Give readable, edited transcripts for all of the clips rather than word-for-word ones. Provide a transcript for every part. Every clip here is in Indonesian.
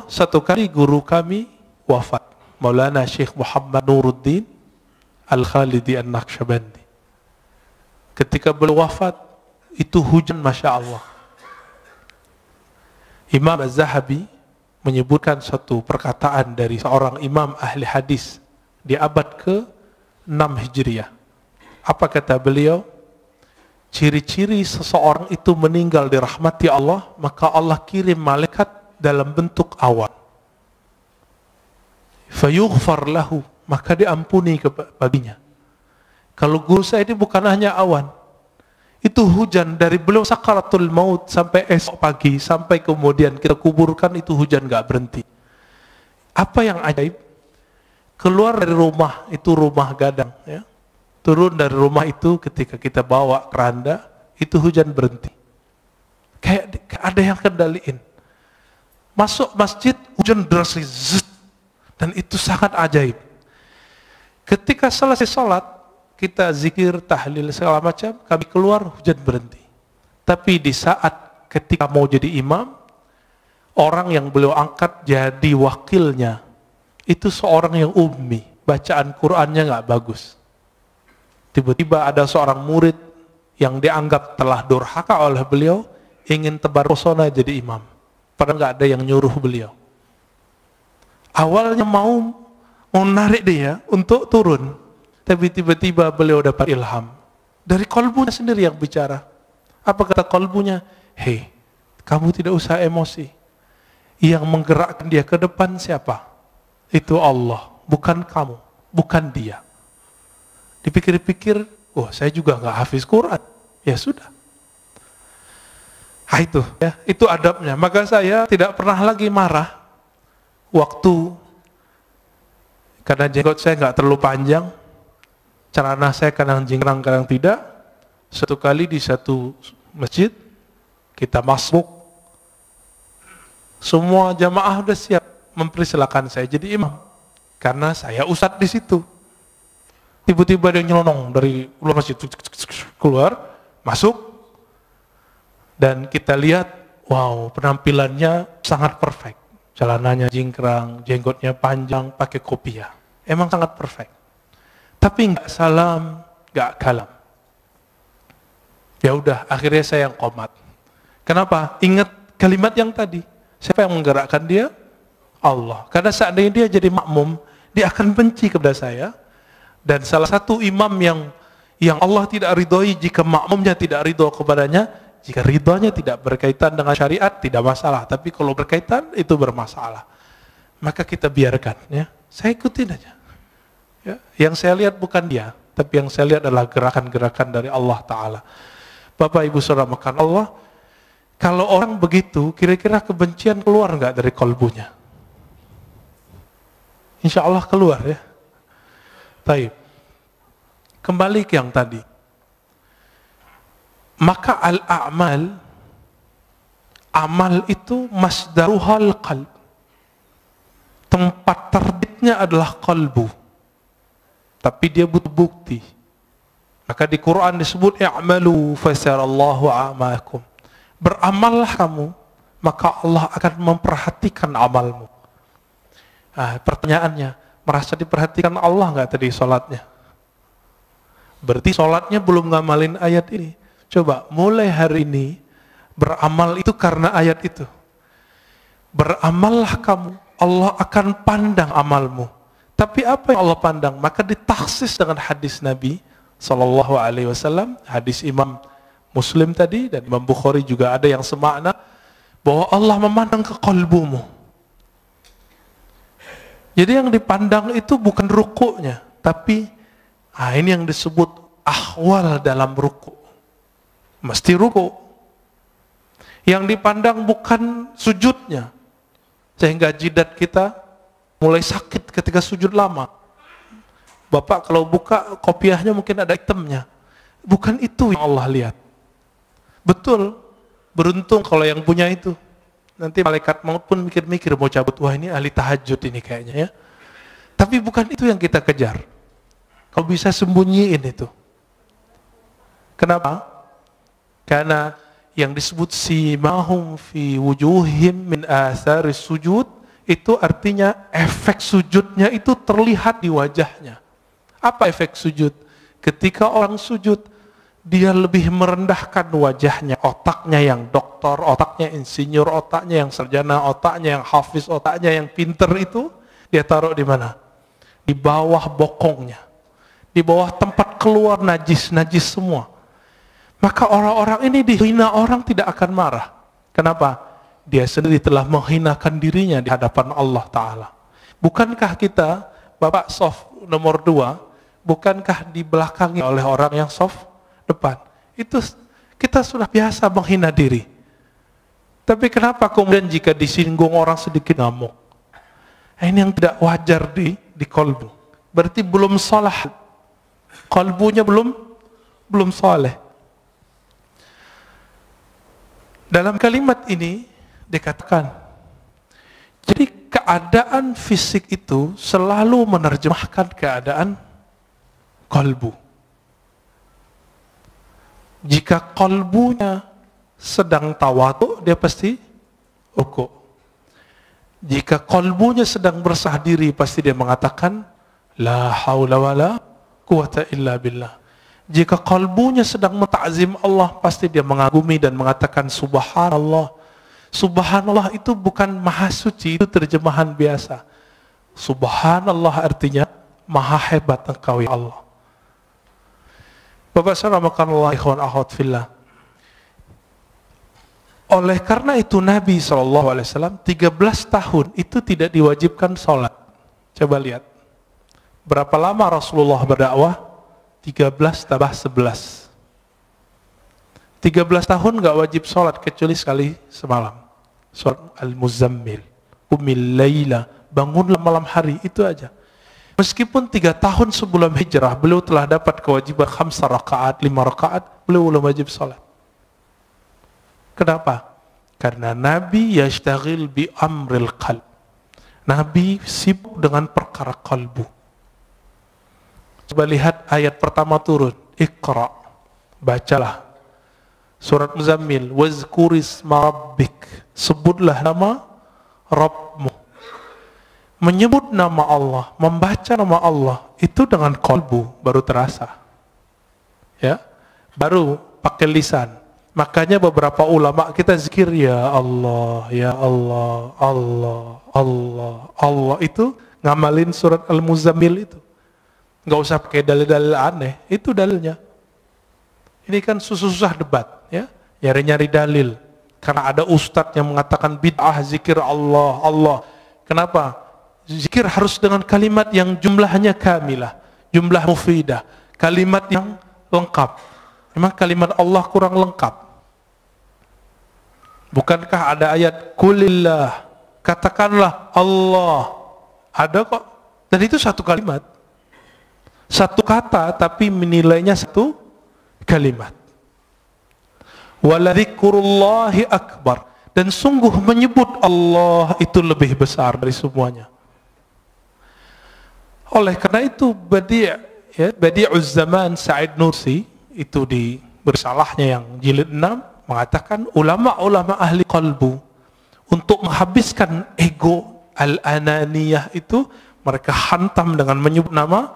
Satu kali guru kami wafat, Maulana Syekh Muhammad Nuruddin Al-Khalidi An-Naqsyabandi. Ketika beliau wafat, itu hujan Masya Allah. Imam Az-Zahabi menyebutkan satu perkataan dari seorang imam ahli hadis di abad ke-6 Hijriah. Apa kata beliau? Ciri-ciri seseorang itu meninggal dirahmati Allah, maka Allah kirim malaikat dalam bentuk awan. Fayughfar lahu, maka diampuni baginya. Kalau guru saya ini bukan hanya awan, itu hujan dari beliau sakaratul maut sampai esok pagi, sampai kemudian kita kuburkan, itu hujan gak berhenti. Apa yang ajaib? Keluar dari rumah, itu rumah gadang, ya. Turun dari rumah itu ketika kita bawa keranda, itu hujan berhenti. Kayak ada yang kendaliin. Masuk masjid, hujan deras, dan itu sangat ajaib. Ketika selesai sholat, kita zikir, tahlil, segala macam, kami keluar, hujan berhenti. Tapi di saat ketika mau jadi imam, orang yang beliau angkat jadi wakilnya, itu seorang yang ummi, bacaan Qur'annya nggak bagus. Tiba-tiba ada seorang murid yang dianggap telah durhaka oleh beliau, ingin tebar pesona jadi imam. Padahal nggak ada yang nyuruh beliau. Awalnya mau narik dia untuk turun, tapi tiba-tiba beliau dapat ilham dari kolbunya sendiri yang bicara. Apa kata kolbunya? Hei, kamu tidak usah emosi. Yang menggerakkan dia ke depan siapa? Itu Allah, bukan kamu, bukan dia. Dipikir-pikir, oh saya juga nggak hafiz Quran. Ya sudah. Nah itu, ya, itu adabnya. Maka saya tidak pernah lagi marah waktu karena jenggot saya nggak terlalu panjang, celana saya kadang jingkrang, kadang tidak. Satu kali di satu masjid kita masuk, semua jamaah udah siap mempersilakan saya jadi imam karena saya ustadz di situ. Tiba-tiba dia nyelonong dari luar masjid keluar, masuk. Dan kita lihat, wow, penampilannya sangat perfect. Celananya jingkrang, jenggotnya panjang, pakai kopiah. Emang sangat perfect. Tapi nggak salam, nggak kalam. Ya udah, akhirnya saya yang qomat. Kenapa? Ingat kalimat yang tadi. Siapa yang menggerakkan dia? Allah. Karena seandainya dia jadi makmum, dia akan benci kepada saya. Dan salah satu imam yang Allah tidak ridhoi jika makmumnya tidak ridho kepadanya. Jika ridhonya tidak berkaitan dengan syariat, tidak masalah. Tapi kalau berkaitan, itu bermasalah. Maka kita biarkan. Ya. Saya ikutin aja. Ya. Yang saya lihat bukan dia, tapi yang saya lihat adalah gerakan-gerakan dari Allah Ta'ala. Bapak Ibu Saudara makan Allah, kalau orang begitu, kira-kira kebencian keluar nggak dari kolbunya? Insya Allah keluar ya. Baik. Kembali ke yang tadi. Maka al-a'mal, amal itu masdaruhal qalb. Tempat terbitnya adalah qalbu. Tapi dia butuh bukti. Maka di Quran disebut i'malu fasarallahu a'makum. Beramallah kamu, maka Allah akan memperhatikan amalmu. Nah, pertanyaannya, merasa diperhatikan Allah nggak tadi sholatnya? Berarti sholatnya belum ngamalin ayat ini. Coba mulai hari ini beramal itu karena ayat itu. Beramallah kamu, Allah akan pandang amalmu. Tapi apa yang Allah pandang? Maka ditaksis dengan hadis Nabi SAW, hadis Imam Muslim tadi dan Imam Bukhari juga ada yang semakna bahwa Allah memandang ke qalbumu. Jadi yang dipandang itu bukan rukuknya, tapi ini yang disebut ahwal dalam rukuk. Mesti ruku. Yang dipandang bukan sujudnya. Sehingga jidat kita mulai sakit ketika sujud lama. Bapak kalau buka kopiahnya mungkin ada hitamnya. Bukan itu yang Allah lihat. Betul. Beruntung kalau yang punya itu. Nanti malaikat maut pun mikir-mikir mau cabut. Wah ini ahli tahajud ini kayaknya ya. Tapi bukan itu yang kita kejar. Kau bisa sembunyiin itu. Kenapa? Karena yang disebut simahum fi wujuhim min atharis sujud itu artinya efek sujudnya itu terlihat di wajahnya. Apa efek sujud? Ketika orang sujud, dia lebih merendahkan wajahnya, otaknya yang doktor, otaknya insinyur, otaknya yang sarjana, otaknya yang hafiz, otaknya yang pinter itu, dia taruh di mana? Di bawah bokongnya, di bawah tempat keluar najis semua. Maka orang-orang ini dihina orang tidak akan marah. Kenapa? Dia sendiri telah menghinakan dirinya di hadapan Allah Ta'ala. Bukankah kita, Bapak soft nomor 2, bukankah dibelakangi oleh orang yang soft depan? Itu kita sudah biasa menghina diri. Tapi kenapa kemudian jika disinggung orang sedikit ngamuk? Ini yang tidak wajar di kolbu. Berarti belum salah. Kolbunya belum saleh. Dalam kalimat ini dikatakan, jadi keadaan fisik itu selalu menerjemahkan keadaan kolbu. Jika kolbunya sedang tawadu, dia pasti ruku. Jika kolbunya sedang bersah diri, pasti dia mengatakan la haula wala quwata illa billah. Jika kalbunya sedang menta'zim Allah, pasti dia mengagumi dan mengatakan subhanallah. Subhanallah itu bukan maha suci, itu terjemahan biasa. Subhanallah artinya maha hebat engkau ya Allah. Bapak saramakanallah ikhwan akhwat fillah. Oleh karena itu Nabi SAW 13 tahun itu tidak diwajibkan sholat. Coba lihat. Berapa lama Rasulullah berdakwah? 13 tambah 11. 13 tahun gak wajib sholat kecuali sekali semalam. Surat Al-Muzammil. Qumil laila, bangunlah malam hari, itu aja. Meskipun 3 tahun sebelum hijrah, beliau telah dapat kewajiban 5 rakaat, 5 rakaat, beliau belum wajib sholat. Kenapa? Karena Nabi yashtaghil bi amril qalb. Nabi sibuk dengan perkara kalbu. Coba lihat ayat pertama turun, Iqra, bacalah. Surat Muzammil, wazkurisma rabbik, sebutlah nama Rabbmu. Menyebut nama Allah, membaca nama Allah, itu dengan kalbu baru terasa. Ya, baru pakai lisan. Makanya beberapa ulama kita zikir ya Allah, ya Allah, Allah, Allah, Allah, itu ngamalin surat Al-Muzammil itu. Nggak usah pakai dalil-dalil aneh, itu dalilnya. Ini kan susah debat, ya, nyari-nyari dalil. Karena ada ustadz yang mengatakan bid'ah zikir Allah, Allah. Kenapa? Zikir harus dengan kalimat yang jumlahnya kamilah, jumlah mufidah, kalimat yang lengkap. Memang kalimat Allah kurang lengkap. Bukankah ada ayat kulillah, katakanlah Allah, ada kok. Dan itu satu kalimat. Satu kata tapi menilainya satu kalimat. Waladzikrullahi akbar, dan sungguh menyebut Allah itu lebih besar dari semuanya. Oleh karena itu Badi'uz Zaman Sa'id Nursi itu di bersalahnya yang jilid 6 mengatakan ulama-ulama ahli qalbu untuk menghabiskan ego al-ananiyah itu mereka hantam dengan menyebut nama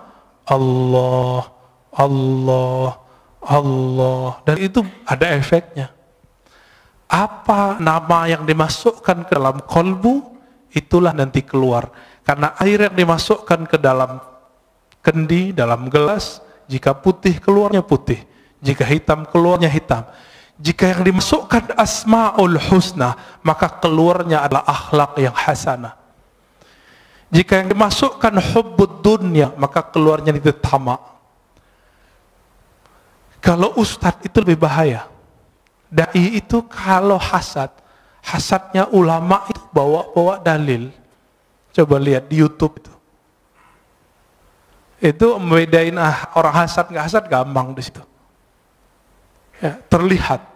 Allah, Allah, Allah, dan itu ada efeknya. Apa nama yang dimasukkan ke dalam kolbu, itulah nanti keluar. Karena air yang dimasukkan ke dalam kendi, dalam gelas, jika putih keluarnya putih, jika hitam keluarnya hitam. Jika yang dimasukkan asma'ul husna, maka keluarnya adalah akhlak yang hasanah. Jika yang dimasukkan hubbud dunya, maka keluarnya itu tamak. Kalau ustadz itu lebih bahaya. Dai itu kalau hasad, hasadnya ulama itu bawa dalil. Coba lihat di YouTube itu. Itu membedain orang hasad nggak hasad gampang di situ. Ya, terlihat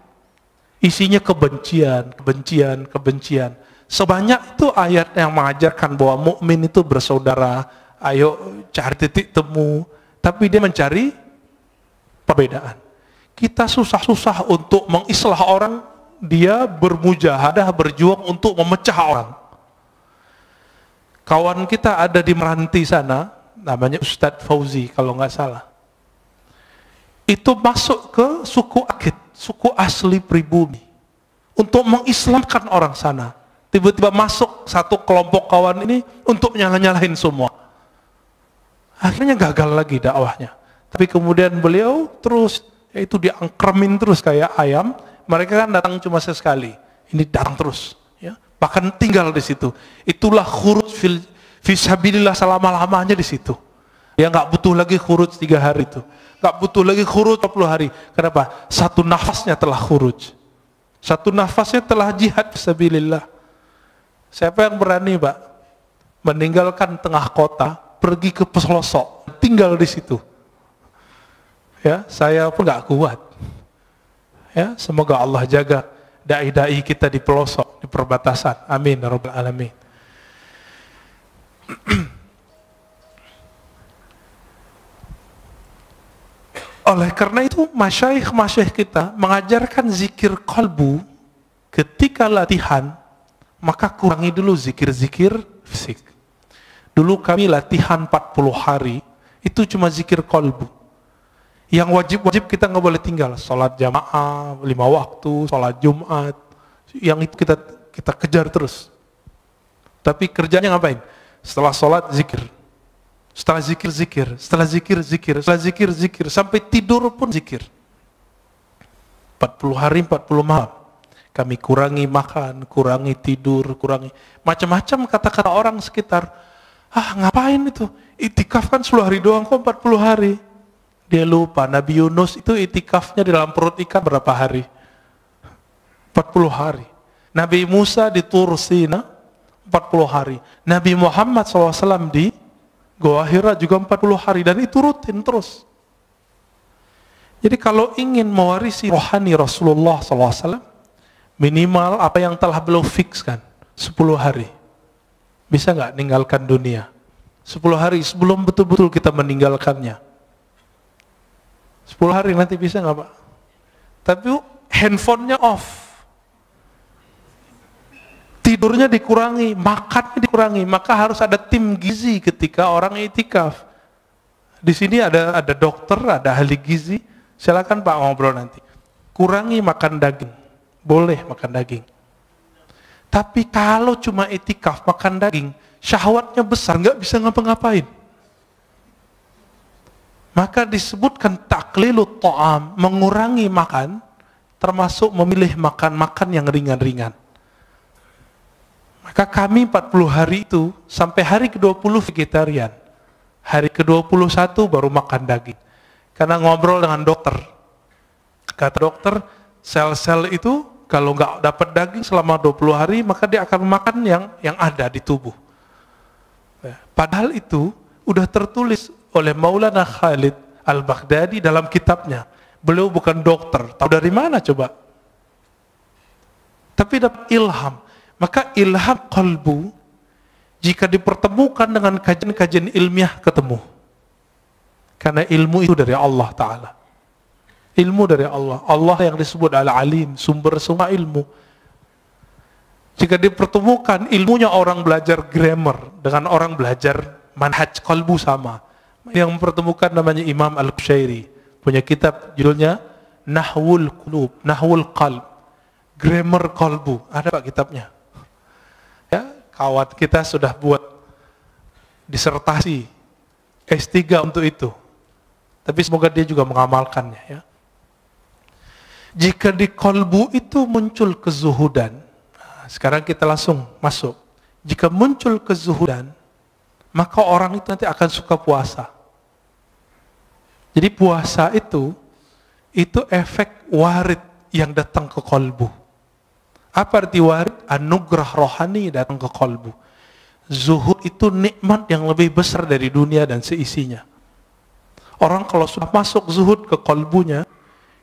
isinya kebencian, kebencian, kebencian. Sebanyak itu ayat yang mengajarkan bahwa mukmin itu bersaudara, ayo cari titik temu, tapi dia mencari perbedaan. Kita susah-susah untuk mengislah orang, dia bermujahadah, berjuang untuk memecah orang. Kawan kita ada di Meranti sana, namanya Ustadz Fauzi kalau nggak salah. Itu masuk ke suku Akit, suku asli pribumi, untuk mengislamkan orang sana. Tiba-tiba masuk satu kelompok kawan ini untuk nyalahin semua. Akhirnya gagal lagi dakwahnya. Tapi kemudian beliau terus, yaitu diangkremin terus kayak ayam. Mereka kan datang cuma sekali, ini datang terus, ya. Bahkan tinggal di situ. Itulah khuruj fisabilillah selama-lamanya di situ. Ya nggak butuh lagi khuruj 3 hari itu, nggak butuh lagi khuruj 40 hari. Kenapa? Satu nafasnya telah khuruj, satu nafasnya telah jihad fisabilillah. Siapa yang berani, Pak, meninggalkan tengah kota, pergi ke pelosok, tinggal di situ? Ya, saya pun nggak kuat. Ya, semoga Allah jaga dai-dai kita di pelosok, di perbatasan. Amin ya rabbal alamin. Oleh karena itu, masyayikh kita mengajarkan zikir qalbu. Ketika latihan, maka kurangi dulu zikir-zikir fisik. Dulu kami latihan 40 hari, itu cuma zikir qalbu. Yang wajib-wajib kita nggak boleh tinggal. Sholat jamaah, 5 waktu, sholat Jumat, yang itu kita kejar terus. Tapi kerjanya ngapain? Setelah sholat zikir, setelah zikir zikir, setelah zikir zikir, setelah zikir zikir, sampai tidur pun zikir. 40 hari 40 malam. Kami kurangi makan, kurangi tidur, kurangi macam-macam kata-kata orang sekitar. Ah, ngapain itu? Itikaf kan 10 hari doang kok 40 hari. Dia lupa, Nabi Yunus itu itikafnya di dalam perut ikan berapa hari? 40 hari. Nabi Musa di Tur Sina 40 hari. Nabi Muhammad SAW di Goa Hira juga 40 hari. Dan itu rutin terus. Jadi kalau ingin mewarisi rohani Rasulullah SAW, minimal apa yang telah beliau fikskan, 10 hari. Bisa nggak ninggalkan dunia? 10 hari sebelum betul-betul kita meninggalkannya. 10 hari nanti bisa nggak, Pak? Tapi handphonenya off, tidurnya dikurangi, makannya dikurangi. Maka harus ada tim gizi ketika orang itikaf. Di sini ada dokter, ada ahli gizi. Silakan Pak ngobrol nanti. Kurangi makan daging, boleh makan daging. Tapi kalau cuma itikaf makan daging, syahwatnya besar, nggak bisa ngapa-ngapain. Maka disebutkan taklilut ta'am, mengurangi makan, termasuk memilih makan-makan yang ringan-ringan. Maka kami 40 hari itu, sampai hari ke-20 vegetarian. Hari ke-21 baru makan daging. Karena ngobrol dengan dokter. Kata dokter, sel-sel itu kalau nggak dapat daging selama 20 hari, maka dia akan makan yang ada di tubuh. Padahal itu udah tertulis oleh Maulana Khalid Al-Baghdadi dalam kitabnya. Beliau bukan dokter, tahu dari mana coba? Tapi dapat ilham. Maka ilham qalbu, jika dipertemukan dengan kajian-kajian ilmiah, ketemu. Karena ilmu itu dari Allah Ta'ala. Ilmu dari Allah. Allah yang disebut Al-Alim, sumber semua ilmu. Jika dipertemukan ilmunya orang belajar grammar dengan orang belajar manhaj qalbu sama. Yang mempertemukan namanya Imam Al-Qushairi, punya kitab judulnya Nahwul Qulub, Nahwul Qalb, Grammar Qalbu. Ada Pak kitabnya. Ya, kawan kita sudah buat disertasi S3 untuk itu. Tapi semoga dia juga mengamalkannya, ya. Jika di qalbu itu muncul kezuhudan, sekarang kita langsung masuk. Jika muncul kezuhudan, maka orang itu nanti akan suka puasa. Jadi puasa itu efek warid yang datang ke qalbu. Apa arti warid? Anugerah rohani datang ke qalbu. Zuhud itu nikmat yang lebih besar dari dunia dan seisinya. Orang kalau sudah masuk zuhud ke qalbunya,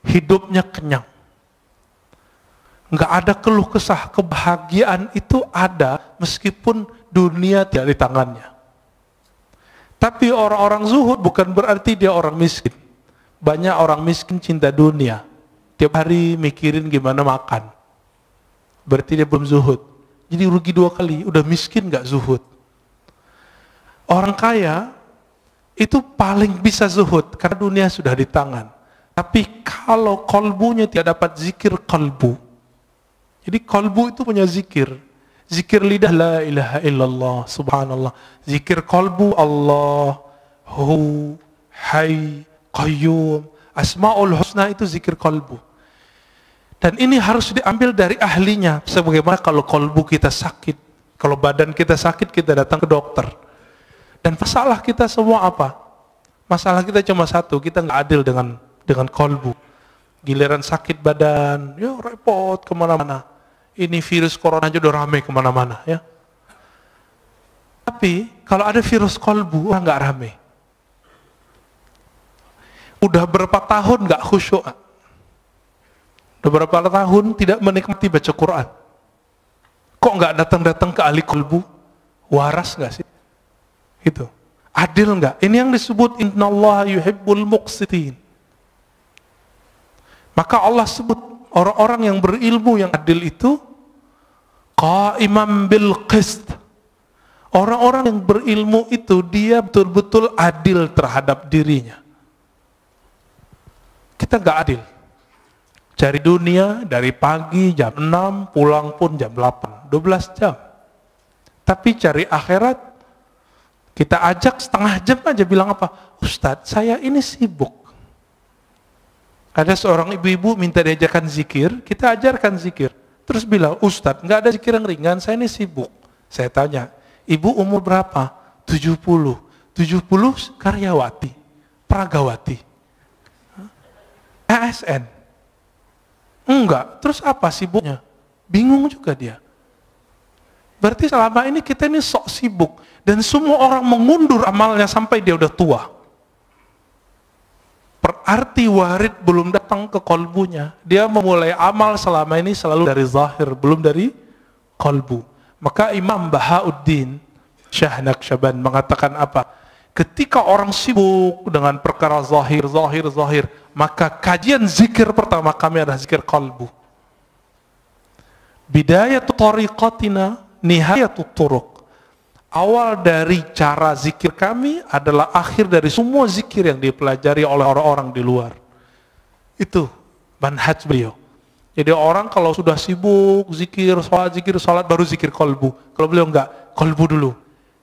hidupnya kenyang. Nggak ada keluh kesah, kebahagiaan itu ada meskipun dunia tidak di tangannya. Tapi orang-orang zuhud bukan berarti dia orang miskin. Banyak orang miskin cinta dunia. Tiap hari mikirin gimana makan. Berarti dia belum zuhud. Jadi rugi 2 kali, udah miskin nggak zuhud. Orang kaya itu paling bisa zuhud karena dunia sudah di tangan. Tapi kalau kolbunya tidak dapat zikir kalbu, jadi kalbu itu punya zikir. Zikir lidah la ilaha illallah, subhanallah. Zikir kalbu Allah, hu, hay, qayyum, asmaul husna itu zikir kalbu. Dan ini harus diambil dari ahlinya. Sebagaimana kalau kalbu kita sakit, kalau badan kita sakit, kita datang ke dokter. Dan masalah kita semua apa? Masalah kita cuma satu, kita nggak adil dengan kalbu. Giliran sakit badan, ya repot kemana-mana. Ini virus corona aja udah rame kemana-mana ya. Tapi kalau ada virus kalbu, nggak rame. Udah berapa tahun nggak khusyuk? Udah berapa tahun tidak menikmati baca Quran? Kok nggak datang-datang ke ahli kalbu? Waras nggak sih? Itu adil nggak? Ini yang disebut innallaha yuhibbul muqsitin. Maka Allah sebut orang-orang yang berilmu yang adil itu qa'iman bil qist. Orang-orang yang berilmu itu dia betul-betul adil terhadap dirinya. Kita nggak adil. Cari dunia dari pagi jam 6, pulang pun jam 8, 12 jam. Tapi cari akhirat, kita ajak setengah jam aja bilang apa? Ustadz, saya ini sibuk. Ada seorang ibu-ibu minta diajarkan zikir, kita ajarkan zikir. Terus bilang, Ustadz, nggak ada zikir yang ringan, saya ini sibuk. Saya tanya, ibu umur berapa? 70. 70 karyawati, pragawati. ASN. Enggak, terus apa sibuknya? Bingung juga dia. Berarti selama ini kita ini sok sibuk. Dan semua orang mengundur amalnya sampai dia udah tua. Berarti warid belum datang ke kolbunya. Dia memulai amal selama ini selalu dari zahir, belum dari kolbu. Maka Imam Bahauddin Syah Naqsyaband mengatakan apa? Ketika orang sibuk dengan perkara zahir, maka kajian zikir pertama kami adalah zikir kalbu. Bidayatu tariqatina, nihayatu turuq. Awal dari cara zikir kami adalah akhir dari semua zikir yang dipelajari oleh orang-orang di luar. Itu manhaj beliau. Jadi orang kalau sudah sibuk zikir salat baru zikir kalbu. Kalau beliau enggak, kalbu dulu.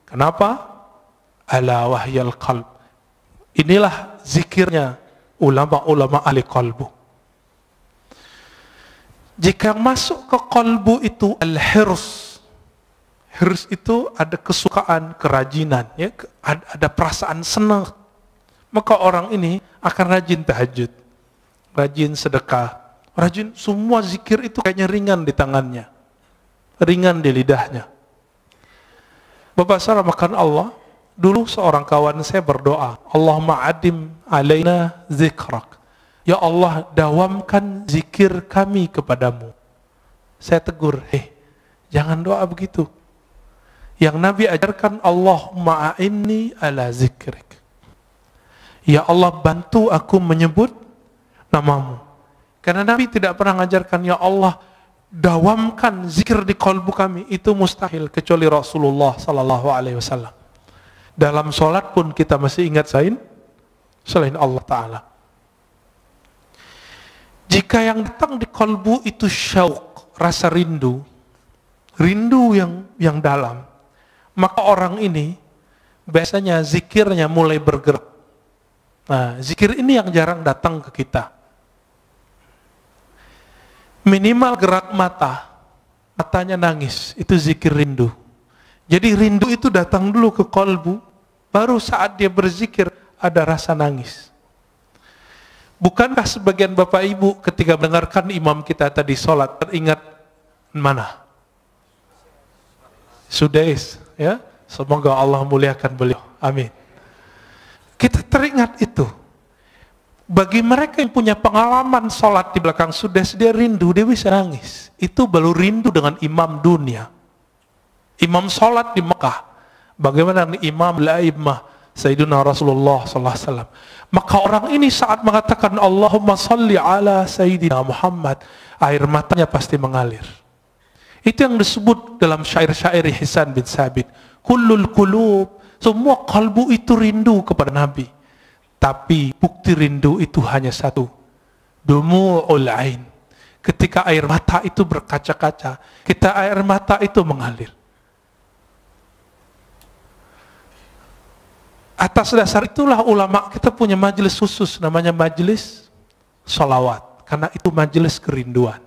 Kenapa? Ala wahyal qalb. Inilah zikirnya ulama-ulama ahli kalbu. Jika masuk ke kalbu itu al-hirs. Hirs itu ada kesukaan, kerajinan, ya, ada perasaan senang. Maka orang ini akan rajin tahajud, rajin sedekah, rajin semua zikir itu kayaknya ringan di tangannya, ringan di lidahnya. Bapak saudara makan Allah. Dulu seorang kawan saya berdoa, Allahumma adim alaina zikrak. Ya Allah, dawamkan zikir kami kepadamu. Saya tegur, jangan doa begitu. Yang Nabi ajarkan, Allahumma a'inni ala zikrik. Ya Allah, bantu aku menyebut namamu. Karena Nabi tidak pernah mengajarkan, ya Allah, dawamkan zikir di kalbu kami. Itu mustahil, kecuali Rasulullah SAW. Dalam sholat pun kita masih ingat selain Allah Ta'ala. Jika yang datang di kalbu itu syauq, rasa rindu yang dalam, maka orang ini biasanya zikirnya mulai bergerak. Nah, zikir ini yang jarang datang ke kita. Minimal gerak matanya nangis, itu zikir rindu. Jadi rindu itu datang dulu ke kalbu, baru saat dia berzikir ada rasa nangis. Bukankah sebagian bapak ibu ketika mendengarkan imam kita tadi sholat teringat mana? Sudais, ya. Semoga Allah muliakan beliau. Amin. Kita teringat itu. Bagi mereka yang punya pengalaman sholat di belakang Sudais, dia rindu, dia bisa nangis. Itu baru rindu dengan imam dunia. Imam sholat di Mekah. Bagaimana imam al-a'immah Sayyidina Rasulullah SAW. Maka orang ini saat mengatakan Allahumma salli ala Sayyidina Muhammad, air matanya pasti mengalir. Itu yang disebut dalam syair-syair Hisan bin Sabit. Kullul qulub Semua kalbu itu rindu kepada Nabi. Tapi bukti rindu itu hanya satu. Dumu'ul ain. Ketika air mata itu berkaca-kaca, ketika air mata itu mengalir. Atas dasar itulah ulama kita punya majelis khusus, namanya majelis sholawat. Karena itu majelis kerinduan.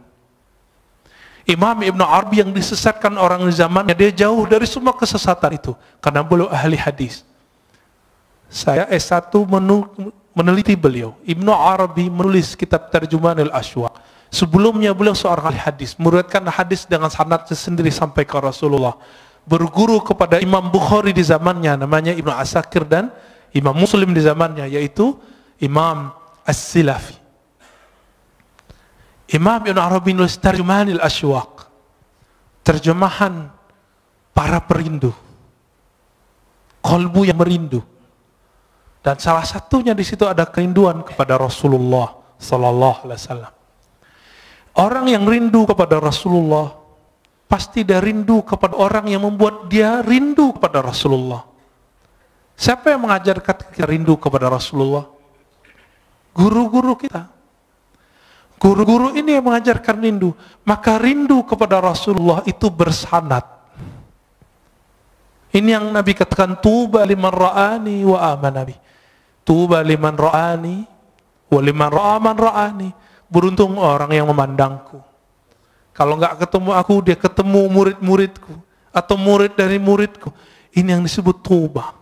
Imam Ibn Arabi yang disesatkan orang di zamannya, dia jauh dari semua kesesatan itu. Karena beliau ahli hadis. Saya S1 meneliti beliau. Ibn Arabi menulis kitab Tarjumanul Ashwaq. Sebelumnya beliau seorang ahli hadis, meriwayatkan hadis dengan sanadnya sendiri sampai ke Rasulullah. Berguru kepada Imam Bukhari di zamannya, namanya Ibnu Asakir, dan Imam Muslim di zamannya, yaitu Imam As-Silafi. Imam Ibn Arabi menulis Tarjumanul Ashwaq, terjemahan para perindu, kalbu yang merindu. Dan salah satunya di situ ada kerinduan kepada Rasulullah Sallallahu Alaihi Wasallam. Orang yang rindu kepada Rasulullah pasti dia rindu kepada orang yang membuat dia rindu kepada Rasulullah. Siapa yang mengajarkan kita rindu kepada Rasulullah? Guru-guru kita. Guru-guru ini yang mengajarkan rindu. Maka rindu kepada Rasulullah itu bersanad. Ini yang Nabi katakan, tuba liman ra'ani wa amanabi. Tuba liman ra'ani wa liman ra'aman ra'ani. Beruntung orang yang memandangku. Kalau nggak ketemu aku, dia ketemu murid-muridku atau murid dari muridku. Ini yang disebut tuba.